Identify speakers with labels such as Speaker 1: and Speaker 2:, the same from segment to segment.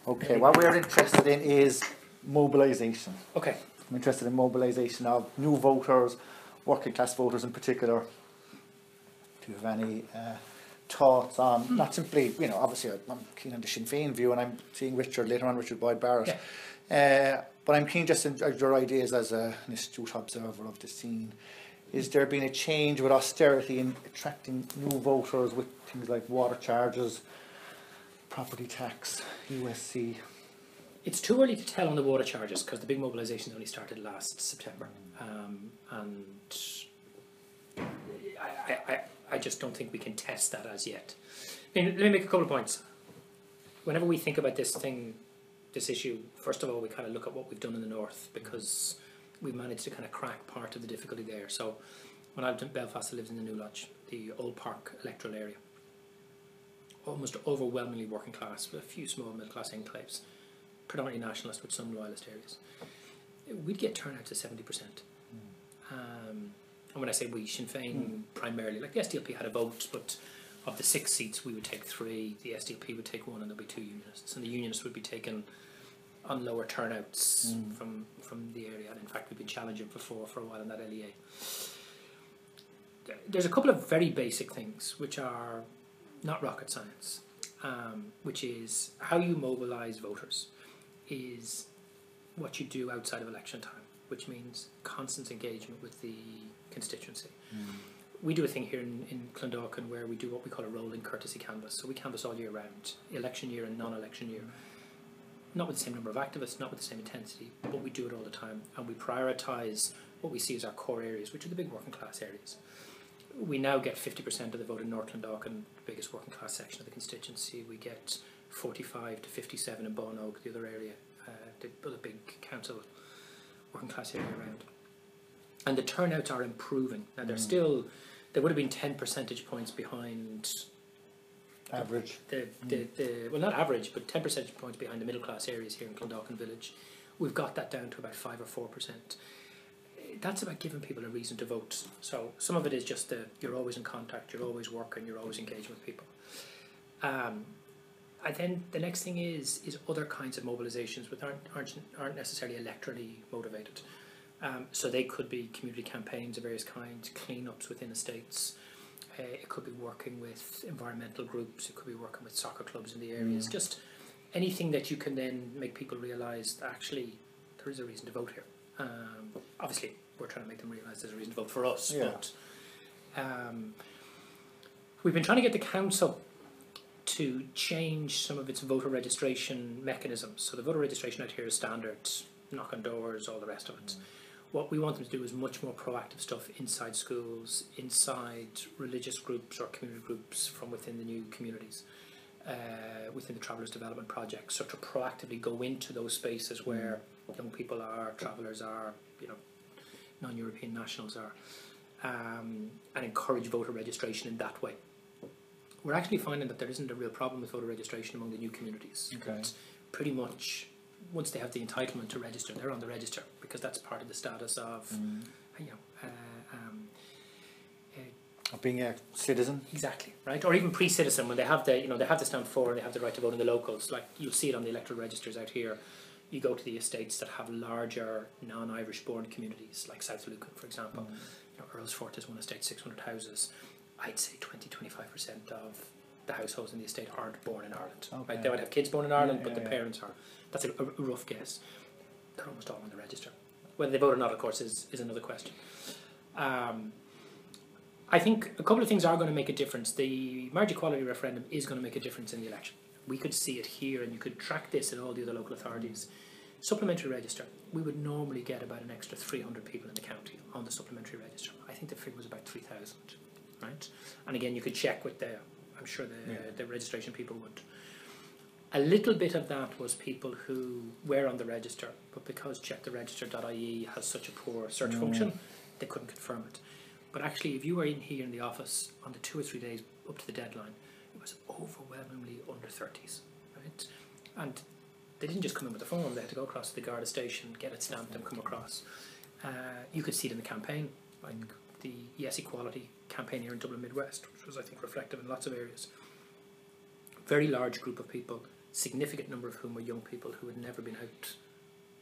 Speaker 1: Okay, what we're interested in is mobilisation.
Speaker 2: Okay.
Speaker 1: I'm interested in mobilisation of new voters, working class voters in particular. Do you have any thoughts on, not simply, obviously I'm keen on the Sinn Féin view, and I'm seeing later on, Richard Boyd Barrett.
Speaker 2: Yeah.
Speaker 1: But I'm keen just in your ideas as an astute observer of the scene. Is there been a change with austerity in attracting new voters with things like water charges, property tax, USC?
Speaker 2: It's too early to tell on the water charges because the big mobilisation only started last September. And I just don't think we can test that as yet. Let me make a couple of points. Whenever we think about this issue, first of all, we kind of look at what we've done in the north, because we managed to kind of crack part of the difficulty there. So when I lived in Belfast, I lived in the New Lodge, the Old Park electoral area. Almost overwhelmingly working class, with a few small middle class enclaves, predominantly nationalist with some loyalist areas. We'd get turnout to 70%. And when I say we, Sinn Féin primarily, like the SDLP had a vote, but of the 6 seats we would take 3, the SDLP would take 1, and there'd be 2 unionists, and the unionists would be taken on lower turnouts from the area. And in fact, we've been challenging for a while in that LEA. There's a couple of very basic things which are not rocket science, which is how you mobilise voters is what you do outside of election time, which means constant engagement with the constituency. We do a thing here in Clondalkin where we do what we call a rolling courtesy canvass. So we canvass all year round, election year and non-election year. Not with the same number of activists, not with the same intensity, but we do it all the time. And we prioritise what we see as our core areas, which are the big working class areas. We now get 50% of the vote in North Clondalkin, the biggest working class section of the constituency. We get 45 to 57 in Bonogue, the other area, the big council working class area around. And the turnouts are improving. Now they would have been 10 percentage points behind
Speaker 1: average.
Speaker 2: Well, not average, but 10 percentage points behind the middle class areas here in Clondalkin Village. We've got that down to about 5 or 4%. That's about giving people a reason to vote. So some of it is just you're always in contact, you're always working, you're always engaging with people. And then the next thing is other kinds of mobilisations which aren't necessarily electorally motivated. So they could be community campaigns of various kinds, clean-ups within estates. It could be working with environmental groups. It could be working with soccer clubs in the areas. Just anything that you can then make people realise that actually there is a reason to vote here. Obviously, we're trying to make them realise there's a reason to vote for us. Yeah. But we've been trying to get the council to change some of its voter registration mechanisms. So the voter registration out here is standard, knock on doors, all the rest of it. What we want them to do is much more proactive stuff inside schools, inside religious groups or community groups from within the new communities, within the Travellers Development Project. So to proactively go into those spaces where young people are, travellers are, non-European nationals are, and encourage voter registration in that way. We're actually finding that there isn't a real problem with voter registration among the new communities.
Speaker 1: Okay.
Speaker 2: It's pretty much, once they have the entitlement to register, they're on the register, because that's part of the status of,
Speaker 1: of being a citizen.
Speaker 2: Exactly, right? Or even pre-citizen, when they have the stamp 4 and they have the right to vote in the locals. Like you'll see it on the electoral registers out here. You go to the estates that have larger non-Irish born communities, like South Lucan, for example. Earl's Fort is one estate, 600 houses. I'd say 20-25% of the households in the estate aren't born in Ireland. Okay. Right? They might have kids born in Ireland, but the parents are. That's a rough guess. They're almost all on the register. Whether they vote or not, of course, is another question. I think a couple of things are going to make a difference. The marriage equality referendum is going to make a difference in the election. We could see it here, and you could track this in all the other local authorities. Supplementary register, we would normally get about an extra 300 people in the county on the supplementary register. I think the figure was about 3,000, right? And again, you could check with I'm sure the registration people would. A little bit of that was people who were on the register, but because checktheregister.ie has such a poor search function, they couldn't confirm it. But actually, if you were in here in the office on the 2 or 3 days up to the deadline, it was overwhelmingly under 30s, right? And they didn't just come in with the form, they had to go across to the Garda station, get it stamped and come across. You could see it in the campaign, like the Yes Equality campaign here in Dublin Midwest, which was, I think, reflective in lots of areas. Very large group of people significant number of whom were young people who had never been out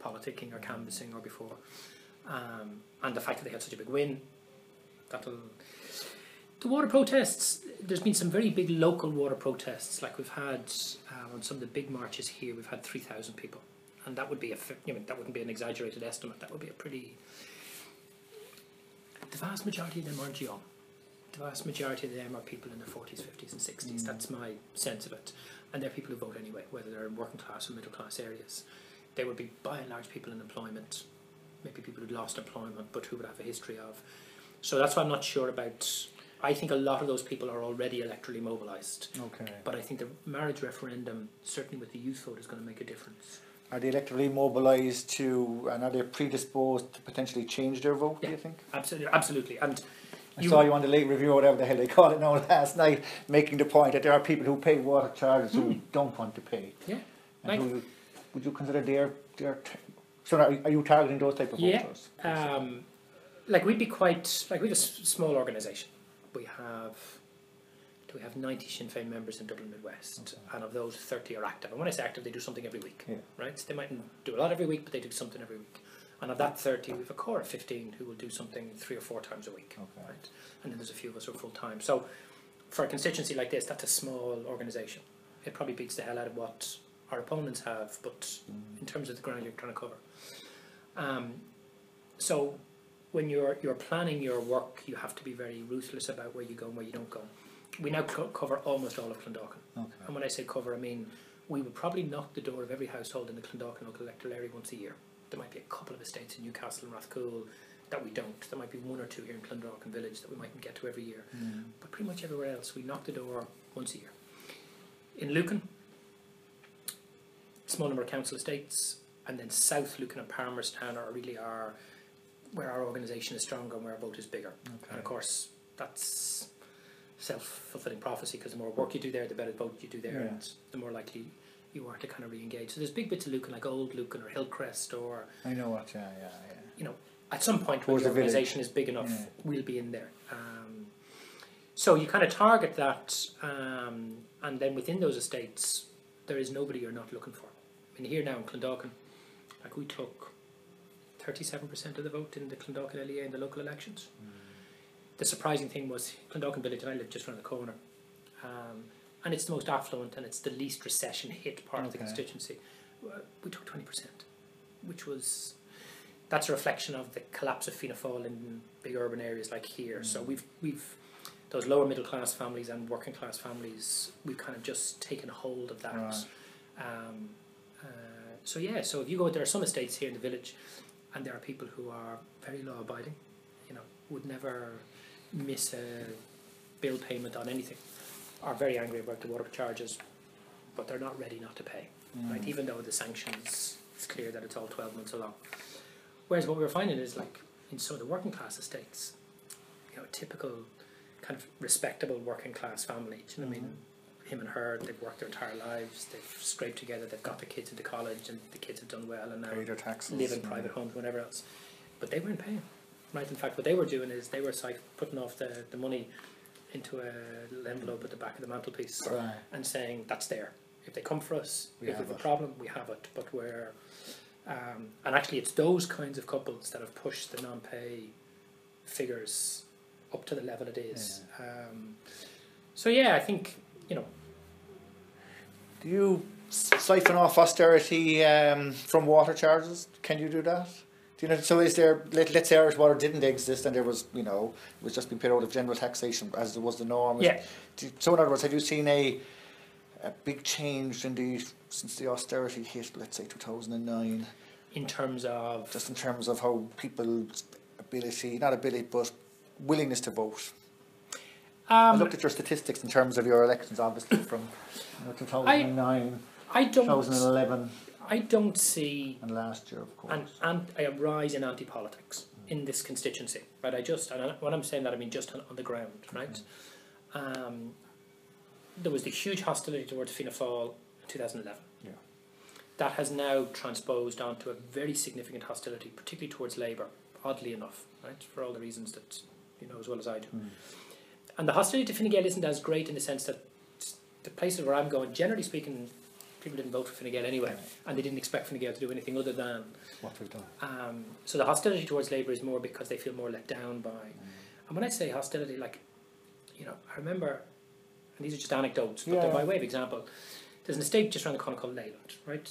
Speaker 2: politicking or canvassing or before. And the fact that they had such a big win, the water protests, there's been some very big local water protests, like we've had on some of the big marches here, we've had 3,000 people. And that would be that wouldn't be an exaggerated estimate, that would be a pretty... The vast majority of them aren't young. The vast majority of them are people in their 40s, 50s and 60s. That's my sense of it. And they're people who vote anyway, whether they're in working class or middle class areas. They would be by and large people in employment, maybe people who'd lost employment but who would have a history of. So that's why I'm not sure about... I think a lot of those people are already electorally mobilised.
Speaker 1: Okay.
Speaker 2: But I think the marriage referendum, certainly with the youth vote, is going to make a difference.
Speaker 1: Are they electorally mobilised to, and are they predisposed to potentially change their vote, do you think?
Speaker 2: Absolutely, absolutely. And
Speaker 1: I saw you on the late review, or whatever the hell they call it now, last night, making the point that there are people who pay water charges who don't want to pay.
Speaker 2: Yeah.
Speaker 1: And who, would you consider so are you targeting those type of voters?
Speaker 2: Like we'd be quite, like we have a small organisation. We have 90 Sinn Féin members in Dublin Midwest, and of those 30 are active. And when I say active, they do something every week, right? They mightn't do a lot every week, but they do something every week. And of that 30, we have a core of 15 who will do something 3 or 4 times a week, right? And then there's a few of us who are full time. So for a constituency like this, that's a small organisation. It probably beats the hell out of what our opponents have, but in terms of the ground you're trying to cover. So when you're planning your work, you have to be very ruthless about where you go and where you don't go. We now cover almost all of Clondalkin. And when I say cover, I mean we would probably knock the door of every household in the Clondalkin local electoral area once a year. There might be a couple of estates in Newcastle and Rathcoole that we don't. There might be 1 or 2 here in Clondalkin village that we mightn't get to every year. But pretty much everywhere else, we knock the door once a year. In Lucan, small number of council estates, and then South Lucan and Palmerstown are really where our organisation is stronger and where our vote is bigger. And of course, that's self-fulfilling prophecy, because the more work you do there, the better vote you do there, and the more likely you are to kind of re-engage. So there's big bits of Lucan, like Old Lucan or Hillcrest, or... I know what, you know, at some point when the organisation is big enough, we'll be in there. So you kind of target that, and then within those estates, there is nobody you're not looking for. I mean, here now in Clondalkin, like we took 37% of the vote in the Clondalkin LEA in the local elections. The surprising thing was Clondalkin village, and I live just around the corner, and it's the most affluent and it's the least recession hit part of the constituency. We took 20%, that's a reflection of the collapse of Fianna Fáil in big urban areas like here. So we've those lower middle class families and working class families, we've kind of just taken hold of that. So if you go, there are some estates here in the village, and there are people who are very law abiding, you know, would never miss a bill payment on anything, are very angry about the water charges, but they're not ready not to pay, right? Even though the sanctions, it's clear that it's all 12 months along. Whereas what we're finding is, like in some of the working class estates, you know, a typical kind of respectable working class family, do you know what I mean? Him and her, they've worked their entire lives, they've scraped together, they've got the kids into college, and the kids have done well, and now
Speaker 1: pay their taxes,
Speaker 2: live in private homes, whatever else. But they weren't paying, right? In fact, what they were doing is they were putting off the money into a little envelope at the back of the mantelpiece, and saying, that's there. If they come for us, if we have a problem, we have it. But we're... and actually it's those kinds of couples that have pushed the non-pay figures up to the level it is. I think, you know...
Speaker 1: Do you siphon off austerity from water charges? Can you do that? Do you know? So is there? Let's say Irish Water didn't exist, and there was, you know, it was just being paid out of general taxation as was the norm. So in other words, have you seen a big change since the austerity hit? Let's say 2009.
Speaker 2: In terms of
Speaker 1: how people's but willingness to vote. I looked at your statistics in terms of your elections, obviously, from 2009, 2011.
Speaker 2: I don't see...
Speaker 1: And last year, of course.
Speaker 2: a rise in anti-politics in this constituency, right? When I'm saying that, I mean just on the ground, right? There was the huge hostility towards Fianna Fáil in 2011.
Speaker 1: Yeah.
Speaker 2: That has now transposed onto a very significant hostility, particularly towards Labour, oddly enough, right? For all the reasons that you know as well as I do. And the hostility to Fine Gael isn't as great in the sense that the places where I'm going, generally speaking, people didn't vote for Fine Gael anyway,
Speaker 1: Right.
Speaker 2: and they didn't expect Fine Gael to do anything other than.
Speaker 1: What we've done.
Speaker 2: So the hostility towards Labour is more because they feel more let down by. And when I say hostility, like, you know, I remember, and these are just anecdotes, but they're by way of example. There's an estate just around the corner called Leyland, right?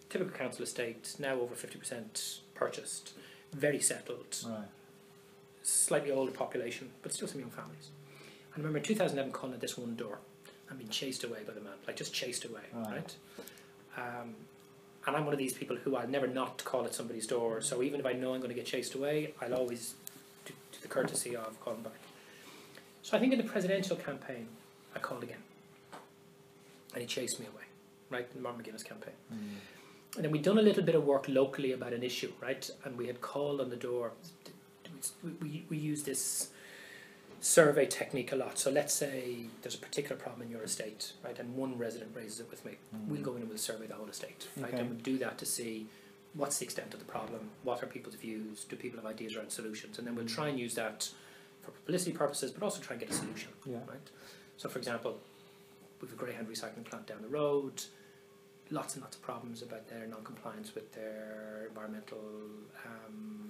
Speaker 2: Typical council estate, now over 50% purchased, very settled,
Speaker 1: Right.
Speaker 2: slightly older population, but still some young families. I remember in 2011 calling at this one door and being chased away by the man, like just chased away, right? And I'm one of these people who I'll never not call at somebody's door, so even if I know I'm going to get chased away, I'll always do the courtesy of calling back. So I think in the presidential campaign, I called again. And he chased me away, right, in the Martin McGuinness campaign. And then we'd done a little bit of work locally about an issue, right, and we had called on the door. We use this survey technique a lot. So let's say there's a particular problem in your estate, right, and one resident raises it with me. We'll go in and we'll survey the whole estate, right, and we'll do that to see what's the extent of the problem, what are people's views, do people have ideas around solutions, and then we'll try and use that for publicity purposes, but also try and get a solution, right. So for example, we have a Greyhound recycling plant down the road, lots and lots of problems about their non-compliance with their environmental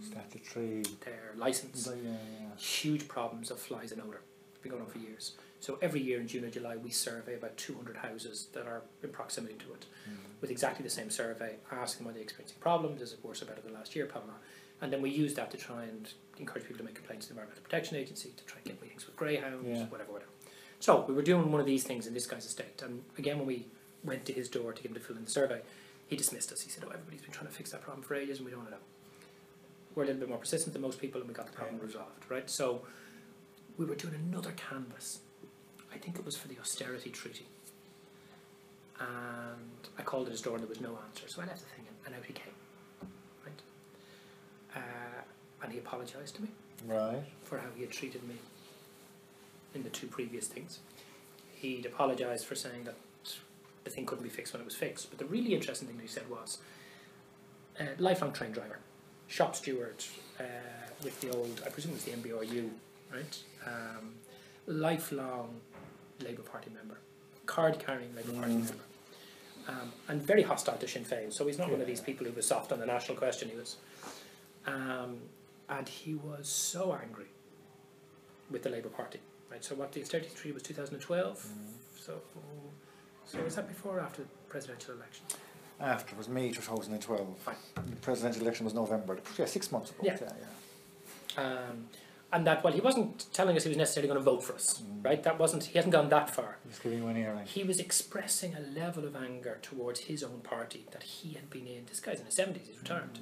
Speaker 1: statutory,
Speaker 2: their licence. Huge problems of flies and odour. It's been going on for years. So every year in June or July we survey about 200 houses that are in proximity to it with exactly the same survey, asking them are they experiencing problems, is it worse or better than last year, blah, blah, blah. And then we use that to try and encourage people to make complaints to the Environmental Protection Agency, to try and get meetings with greyhounds, whatever. So we were doing one of these things in this guy's estate, and again when we went to his door to get him to fill in the survey, he dismissed us. He said, oh, everybody's been trying to fix that problem for ages and we don't want to know. We're a little bit more persistent than most people and we got the problem resolved, right? So we were doing another canvass. I think it was for the austerity treaty. And I called at his door and there was no answer. So I left the thing and out he came, right? And he apologised to me for how he had treated me in the two previous things. He'd apologised for saying that the thing couldn't be fixed when it was fixed. But the really interesting thing that he said was, lifelong train driver, shop steward with the old, I presume it was the MBRU, right? Lifelong Labour Party member, card-carrying Labour Party member, and very hostile to Sinn Féin. So he's not one of these people who was soft on the national question. He was, and he was so angry with the Labour Party, right? So what the austerity treaty was 2012. So was that before or after the presidential election?
Speaker 1: After, it was May 2012.
Speaker 2: Fine.
Speaker 1: The presidential election was November. 6 months ago.
Speaker 2: And that, well, he wasn't telling us he was necessarily going to vote for us, right? That wasn't, he hasn't gone that far.
Speaker 1: He's giving you an earring.
Speaker 2: He was expressing a level of anger towards his own party that he had been in. This guy's in his 70s, he's retired,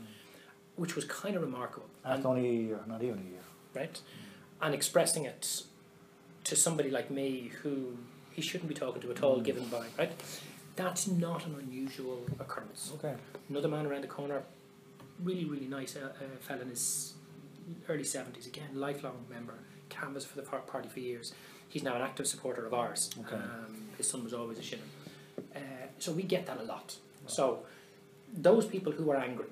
Speaker 2: which was kind of remarkable.
Speaker 1: After only a year, not even a year.
Speaker 2: Right? And expressing it to somebody like me who he shouldn't be talking to at all, given by, right? That's not an unusual occurrence.
Speaker 1: Okay.
Speaker 2: Another man around the corner, really, really nice fella in his early 70s, again, lifelong member, canvassed for the party for years. He's now an active supporter of ours.
Speaker 1: Okay.
Speaker 2: His son was always a Shinner. So we get that a lot. So those people who are angry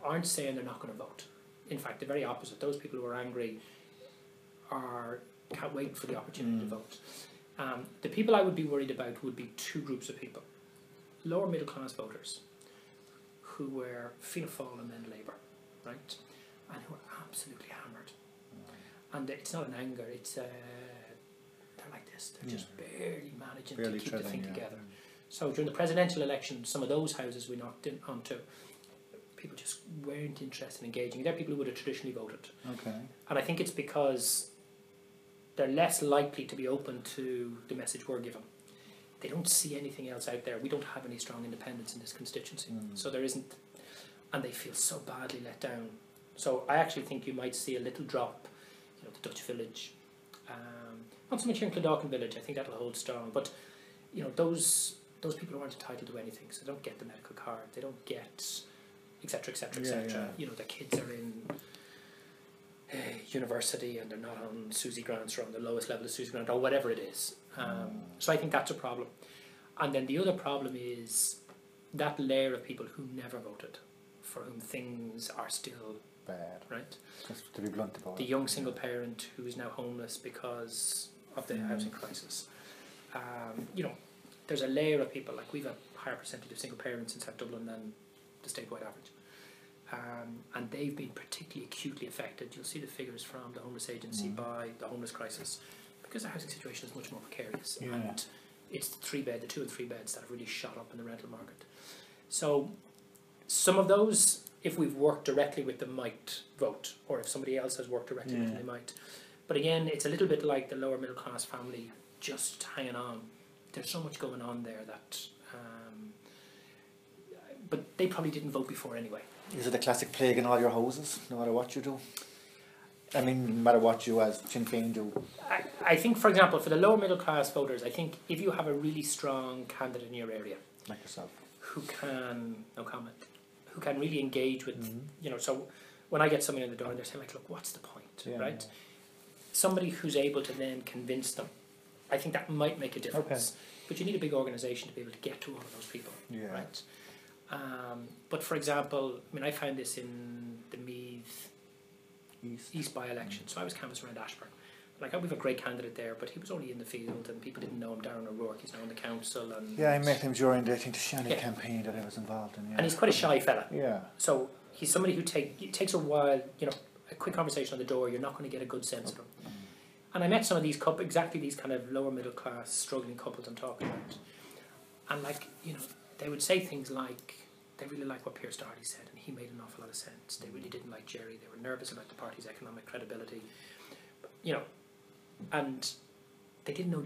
Speaker 2: aren't saying they're not going to vote. In fact, the very opposite. Those people who are angry can't wait for the opportunity to vote. The people I would be worried about would be two groups of people. Lower middle class voters who were Fianna Fáil and then Labour, right? And who are absolutely hammered. And it's not an anger, it's they're like this. They're just barely managing to keep the thing together. So during the presidential election, some of those houses we knocked in onto, people just weren't interested in engaging. They're people who would have traditionally voted.
Speaker 1: Okay.
Speaker 2: And I think it's because they're less likely to be open to the message we're given. They don't see anything else out there. We don't have any strong independents in this constituency. So there isn't, and they feel so badly let down. So I actually think you might see a little drop, the Dutch Village, not so much here in Clondalkin Village, I think that'll hold strong, but those people who aren't entitled to anything, so they don't get the medical card, they don't get, etc., etc., etc. Their kids are in university and they're not on Susie grants or on the lowest level of Susie grant or whatever it is. So I think that's a problem. And then the other problem is that layer of people who never voted, for whom things are still
Speaker 1: bad,
Speaker 2: right?
Speaker 1: Just to be blunt about
Speaker 2: the
Speaker 1: it.
Speaker 2: young single parent who is now homeless because of the housing crisis. There's a layer of people, like we've a higher percentage of single parents in South Dublin than the statewide average. And they've been particularly acutely affected. You'll see the figures from the Homeless Agency by the homeless crisis, because the housing situation is much more precarious.
Speaker 1: Yeah.
Speaker 2: And it's the 2 and 3 beds that have really shot up in the rental market. So some of those, if we've worked directly with them, might vote, or if somebody else has worked directly with them, they might. But again, it's a little bit like the lower middle class family just hanging on. There's so much going on there that, but they probably didn't vote before anyway.
Speaker 1: Is it a classic plague in all your houses, no matter what you do? I mean, no matter what you as Sinn Féin do.
Speaker 2: I think, for example, for the lower middle class voters, I think if you have a really strong candidate in your area,
Speaker 1: Like yourself.
Speaker 2: who can, no comment, who can really engage with, you know, so when I get somebody in the door and they're saying, like, look, what's the point, right? Somebody who's able to then convince them, I think that might make a difference. But you need a big organisation to be able to get to all of those people, right? But for example, I mean, I found this in the Meath East by-election. So I was canvassing around Ashburn. Like, we have a great candidate there, but he was only in the field and people didn't know him. Darren O'Rourke, he's now in the council. And
Speaker 1: I met him during the Shannon campaign that I was involved in.
Speaker 2: And he's quite a shy fella.
Speaker 1: Yeah.
Speaker 2: So he's somebody who it takes a while, you know, a quick conversation on the door, you're not going to get a good sense of him. And I met some of these exactly these kind of lower middle class struggling couples I'm talking about. And like, you know, they would say things like, they really liked what Pierce Doherty said and he made an awful lot of sense. They really didn't like Jerry. They were nervous about the party's economic credibility. You know, and they didn't know